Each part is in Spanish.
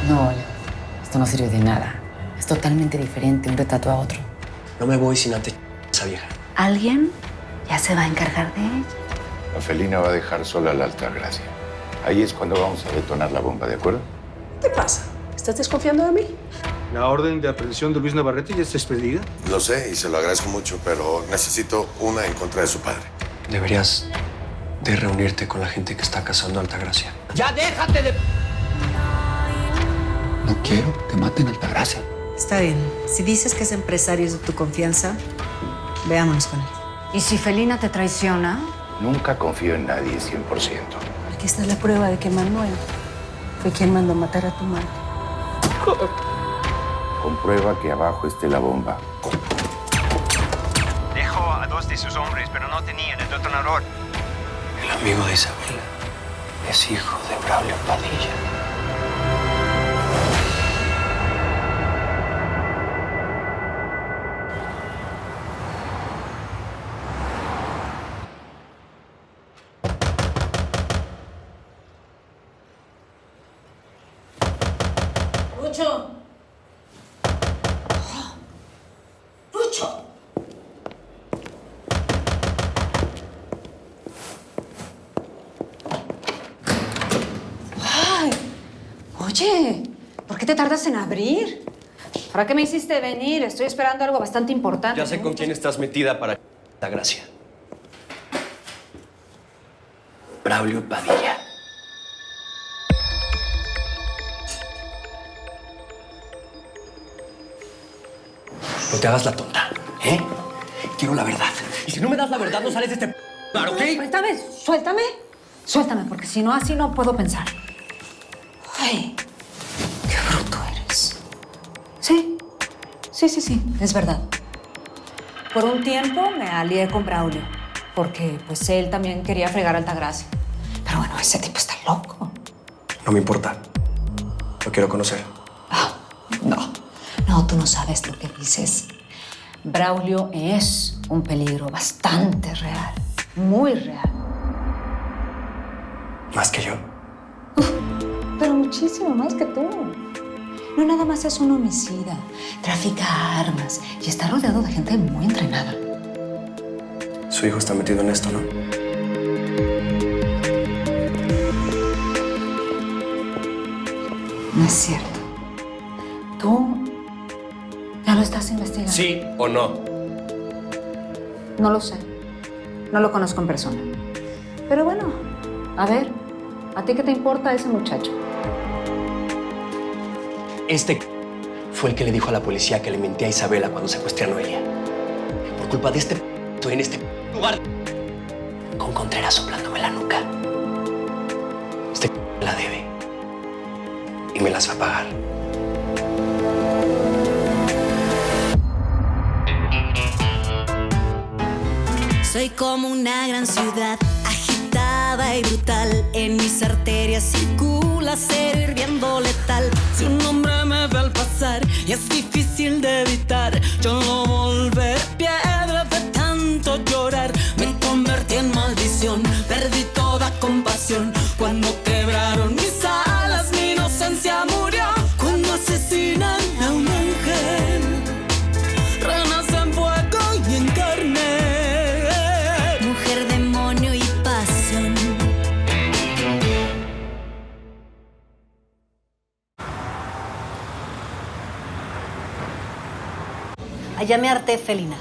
No, Leo, esto no sirve de nada. Es totalmente diferente un retrato a otro. No me voy sin antes esa vieja. Alguien ya se va a encargar de ella. La felina va a dejar sola a la Altagracia. Ahí es cuando vamos a detonar la bomba, ¿de acuerdo? ¿Qué te pasa? ¿Estás desconfiando de mí? La orden de aprehensión de Luis Navarrete ya está expedida. Lo sé y se lo agradezco mucho, pero necesito una en contra de su padre. Deberías de reunirte con la gente que está cazando a Altagracia. ¡Ya déjate de... No quiero que maten a Altagracia. Está bien. Si dices que ese empresario es de tu confianza, veámonos con él. ¿Y si Felina te traiciona? Nunca confío en nadie 100%. Aquí está la prueba de que Manuel fue quien mandó matar a tu madre. Comprueba que abajo esté la bomba. Dejó a 2 de sus hombres, pero no tenían el detonador. El amigo de Isabela es hijo de Braulio Padilla. ¡Lucho! ¡Lucho! ¡Ay! Oye, ¿por qué te tardas en abrir? ¿Para qué me hiciste venir? Estoy esperando algo bastante importante. Ya sé con quién estás metida para Altagracia. Braulio Padilla. No te hagas la tonta, ¿eh? Quiero la verdad. Y si no me das la verdad, no sales de este bar, ¿ok? Suéltame, suéltame. Suéltame, porque si no, así no puedo pensar. Ay, qué bruto eres. Sí, sí, es verdad. Por un tiempo me alié con Braulio, porque pues él también quería fregar a Altagracia. Pero bueno, ese tipo está loco. No me importa. Lo quiero conocer. No, tú no sabes lo que dices. Braulio es un peligro bastante real, muy real. Más que yo. Pero muchísimo más que tú. No nada más es un homicida, trafica armas y está rodeado de gente muy entrenada. Su hijo está metido en esto, ¿no? No es cierto. Tú ya lo estás investigando. ¿Sí o no? No lo sé. No lo conozco en persona. Pero bueno, a ver, ¿a ti qué te importa ese muchacho? Este fue el que le dijo a la policía que le mentía a Isabela cuando secuestré a Noelia. Por culpa de estoy en este lugar con Contreras soplándome la nuca. Me la debe y me las va a pagar. Soy como una gran ciudad, agitada y brutal. En mis arterias circula acero hirviendo letal. Si un hombre me ve al pasar y es difícil de evitar, yo no volveré piedra de tanto llorar. Me convertí en maldición, perdí toda compasión. Cuando quebraron mis alas, mi inocencia murió. Cuando asesinan a un ángel, renace en fuego y en carne. Ya me harté, Felina.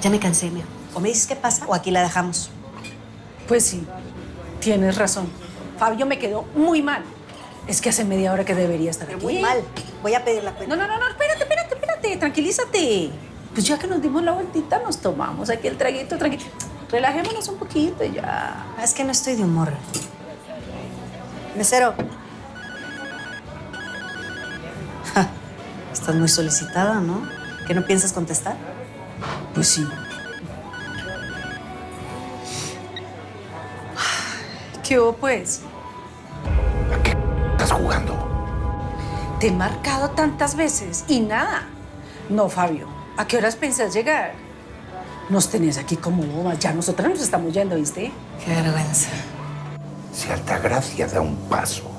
Ya me cansé, mío. O me dices qué pasa o aquí la dejamos. Pues sí, tienes razón. Fabio me quedó muy mal. Es que hace media hora que debería estar aquí. Muy mal. Voy a pedir la cuenta. No, espérate. Tranquilízate. Pues ya que nos dimos la vueltita, nos tomamos aquí el traguito, tranquilo. Relajémonos un poquito y ya. Es que no estoy de humor. Mesero. Ja, estás muy solicitada, ¿no? ¿Que no piensas contestar? Pues sí. ¿Qué hubo, pues? ¿A qué estás jugando? Te he marcado tantas veces y nada. No, Fabio. ¿A qué horas pensás llegar? Nos tenés aquí como bobas. Ya nosotras nos estamos yendo, ¿viste? Qué vergüenza. Si Altagracia da un paso,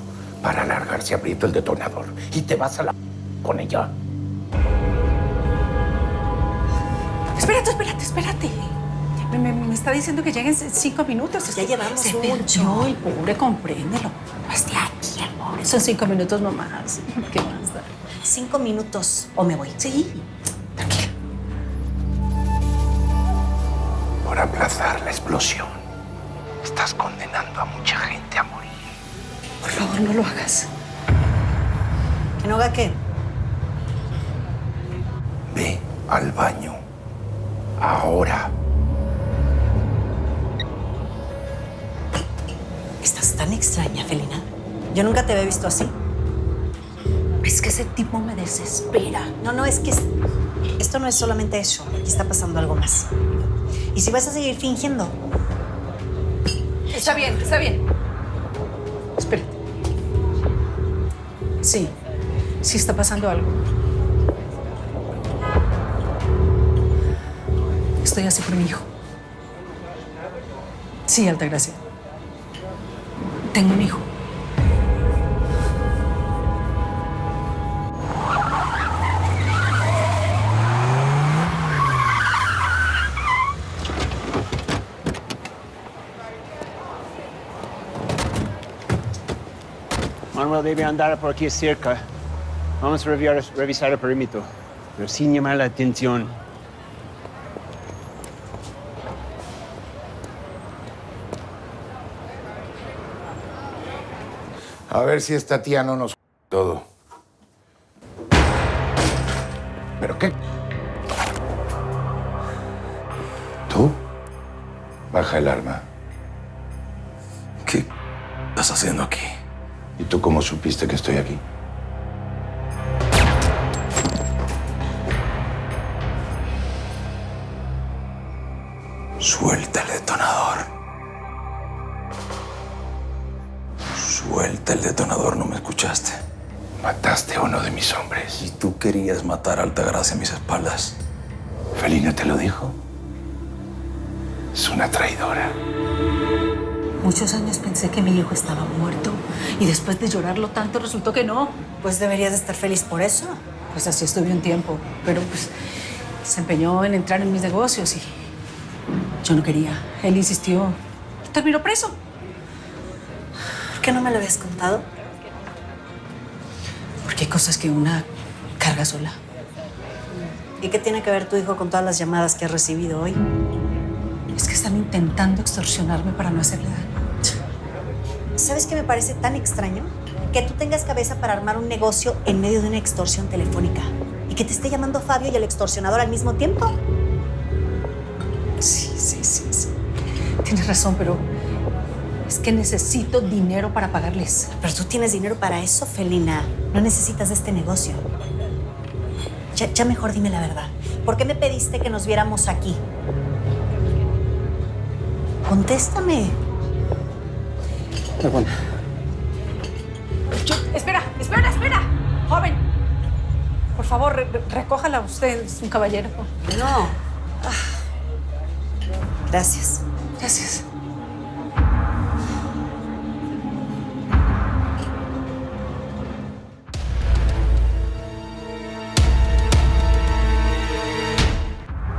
para largarse aprieto el detonador y te vas a la con ella. Espérate. Me está diciendo que lleguen 5 minutos. Ya llevamos se mucho. perdió, el pobre, compréndelo. No es de aquí, el pobre. Son 5 minutos nomás. ¿Qué más da? 5 minutos o me voy. Sí, tranquila. Por aplazar la explosión, estás condenando a mucha gente a morir. Por favor, no lo hagas. ¿Que no haga qué? Ve al baño. Ahora. Estás tan extraña, Felina. Yo nunca te había visto así. Es que ese tipo me desespera. No, es que esto no es solamente eso. Aquí está pasando algo más. Y si vas a seguir fingiendo, Está bien. Espérate. Sí está pasando algo. Estoy así por mi hijo. Sí, Altagracia. Tengo un hijo. Manuel debe andar por aquí cerca. Vamos a revisar el perímetro, pero sin llamar la atención. A ver si esta tía no nos todo. ¿Pero qué? ¿Tú? Baja el arma. ¿Qué estás haciendo aquí? ¿Y tú cómo supiste que estoy aquí? Suelta el detonador. Suelta el detonador, ¿no me escuchaste? Mataste a uno de mis hombres. Y tú querías matar a Altagracia a mis espaldas. ¿Felina te lo dijo? Es una traidora. Muchos años pensé que mi hijo estaba muerto y después de llorarlo tanto resultó que no. pues deberías de estar feliz por eso. Pues así estuve un tiempo, pero pues se empeñó en entrar en mis negocios y yo no quería. Él insistió. Terminó preso. ¿Por qué no me lo habías contado? Porque hay cosas que una carga sola. ¿Y qué tiene que ver tu hijo con todas las llamadas que has recibido hoy? Es que están intentando extorsionarme para no hacerle daño. ¿Sabes qué me parece tan extraño? Que tú tengas cabeza para armar un negocio en medio de una extorsión telefónica. Y que te esté llamando Fabio y el extorsionador al mismo tiempo. Sí. Tienes razón, pero es que necesito dinero para pagarles. Pero tú tienes dinero para eso, Felina. No necesitas de este negocio. Ya mejor dime la verdad. ¿Por qué me pediste que nos viéramos aquí? Contéstame. Espera. Joven. Por favor, recójala usted. Es un caballero. No. Gracias. Gracias.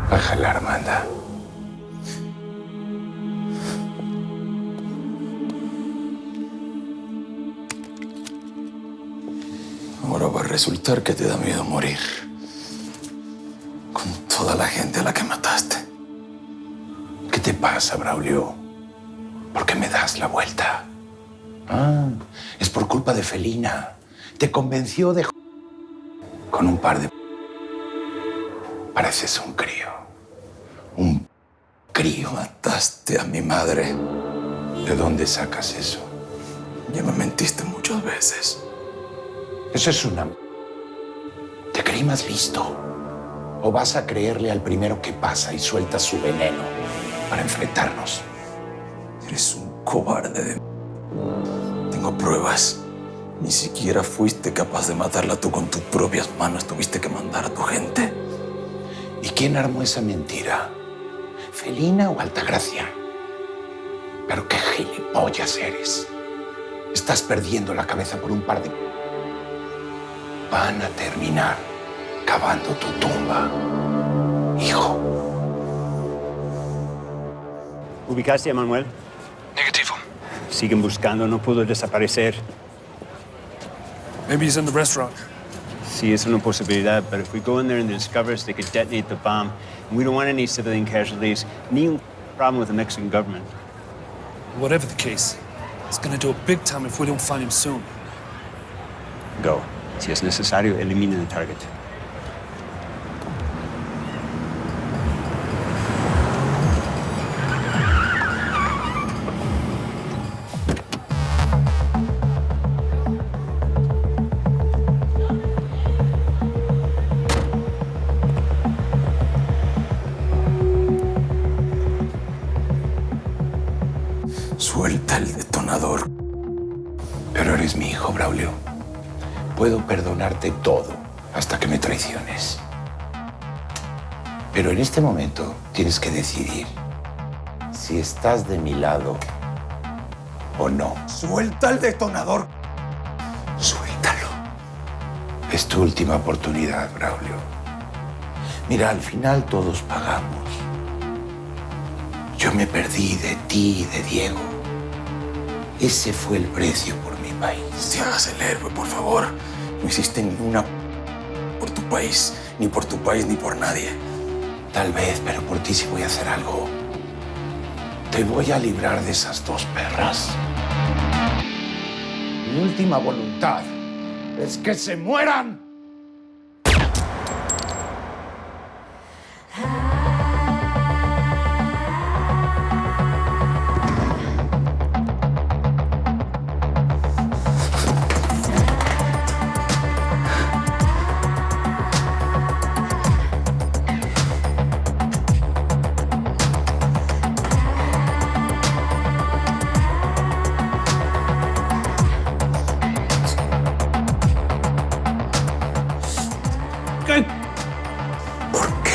Baja el arma, anda. Ahora va a resultar que te da miedo morir. Con toda la gente a la que mataste. ¿Qué te pasa, Braulio? ¿Por qué me das la vuelta? Ah, es por culpa de Felina. Te convenció de... con un par de... Pareces un crío. Un crío. Mataste a mi madre. ¿De dónde sacas eso? Ya me mentiste muchas veces. Eso es una... Te creí más listo. ¿O vas a creerle al primero que pasa y sueltas su veneno para enfrentarnos? Eres un cobarde. Tengo pruebas. Ni siquiera fuiste capaz de matarla tú con tus propias manos. Tuviste que mandar a tu gente. ¿Y quién armó esa mentira? ¿Felina o Altagracia? Pero qué gilipollas eres. Estás perdiendo la cabeza por un par de... Van a terminar cavando tu tumba, hijo. ¿Ubicaste a Manuel? Negativo. Siguen buscando, no pudo desaparecer. Maybe he's in the restaurant. Sí, es una posibilidad, but if we go in there and discover us, they could detonate the bomb. And we don't want any civilian casualties, ni un problem with the Mexican government. Whatever the case, it's gonna do a big time if we don't find him soon. Go. Si es necesario, eliminen el target. Suelta el detonador. Pero eres mi hijo, Braulio. Puedo perdonarte todo hasta que me traiciones. Pero en este momento tienes que decidir si estás de mi lado o no. ¡Suelta el detonador! Suéltalo. Es tu última oportunidad, Braulio. Mira, al final todos pagamos. Yo me perdí de ti y de Diego. Ese fue el precio por mi país. Te hagas el héroe, por favor. No hiciste ni una por tu país, ni por tu país, ni por nadie. Tal vez, pero por ti sí voy a hacer algo. Te voy a librar de esas dos perras. Mi última voluntad es que se mueran. ¿Por qué?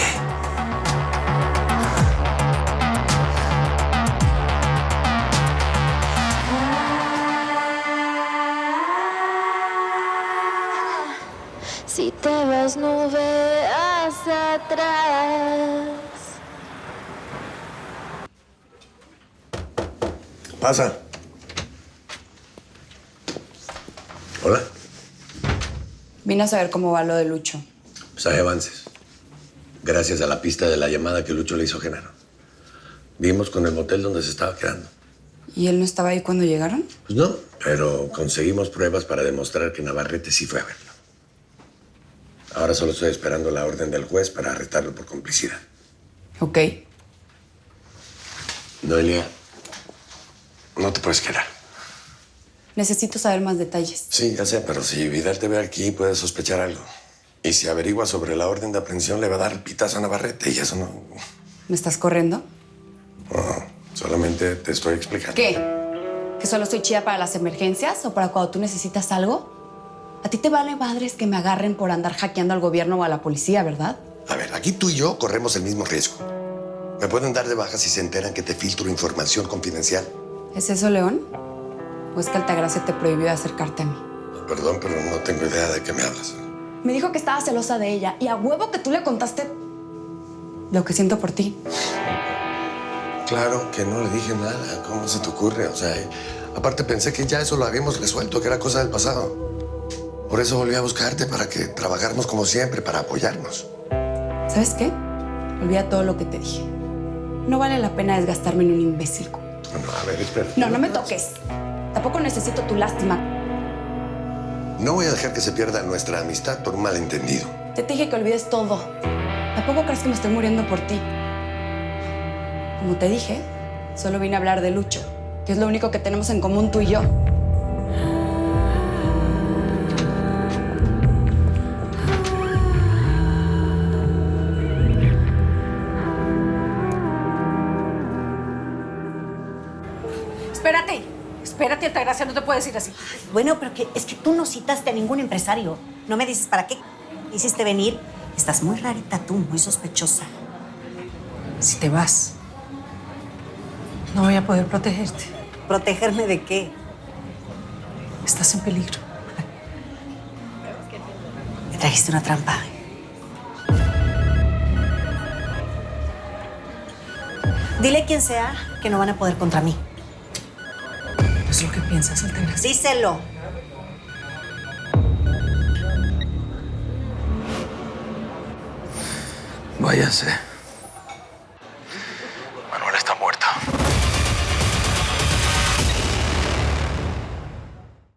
Si te vas, no veas atrás. Pasa. Hola. Vine a saber cómo va lo de Lucho. Pues hay avances. Gracias a la pista de la llamada que Lucho le hizo a Genaro. Vimos con el motel donde se estaba quedando. ¿Y él no estaba ahí cuando llegaron? Pues no, pero conseguimos pruebas para demostrar que Navarrete sí fue a verlo. Ahora solo estoy esperando la orden del juez para arrestarlo por complicidad. Ok. Noelia, no te puedes quedar. Necesito saber más detalles. Sí, ya sé, pero si Vidal te ve aquí, puede sospechar algo. Y si averigua sobre la orden de aprehensión, le va a dar el pitazo a Navarrete y eso no... ¿Me estás corriendo? No, solamente te estoy explicando. ¿Qué? ¿Que solo soy chida para las emergencias o para cuando tú necesitas algo? A ti te vale madres que me agarren por andar hackeando al gobierno o a la policía, ¿verdad? A ver, aquí tú y yo corremos el mismo riesgo. Me pueden dar de baja si se enteran que te filtro información confidencial. ¿Es eso, León? ¿O es que Altagracia te prohibió acercarte a mí? Perdón, pero no tengo idea de qué me hablas. Me dijo que estaba celosa de ella y a huevo que tú le contaste lo que siento por ti. Claro que no le dije nada. ¿Cómo se te ocurre? O sea, aparte pensé que ya eso lo habíamos resuelto, que era cosa del pasado. Por eso volví a buscarte, para que trabajáramos como siempre, para apoyarnos. ¿Sabes qué? Olvida todo lo que te dije. No vale la pena desgastarme en un imbécil. Bueno, a ver, espera. No me toques. Tampoco necesito tu lástima. No voy a dejar que se pierda nuestra amistad por un malentendido. Te dije que olvides todo. Tampoco crees que me estoy muriendo por ti. Como te dije, solo vine a hablar de Lucho, que es lo único que tenemos en común tú y yo. Espérate, Altagracia, no te puedes ir así. Bueno, pero es que tú no citaste a ningún empresario. No me dices para qué hiciste venir. Estás muy rarita tú, muy sospechosa. Si te vas, no voy a poder protegerte. ¿Protegerme de qué? Estás en peligro. Me trajiste una trampa. Dile quien sea que no van a poder contra mí. ¿Es lo que piensas, Altagracia? Díselo. Váyase.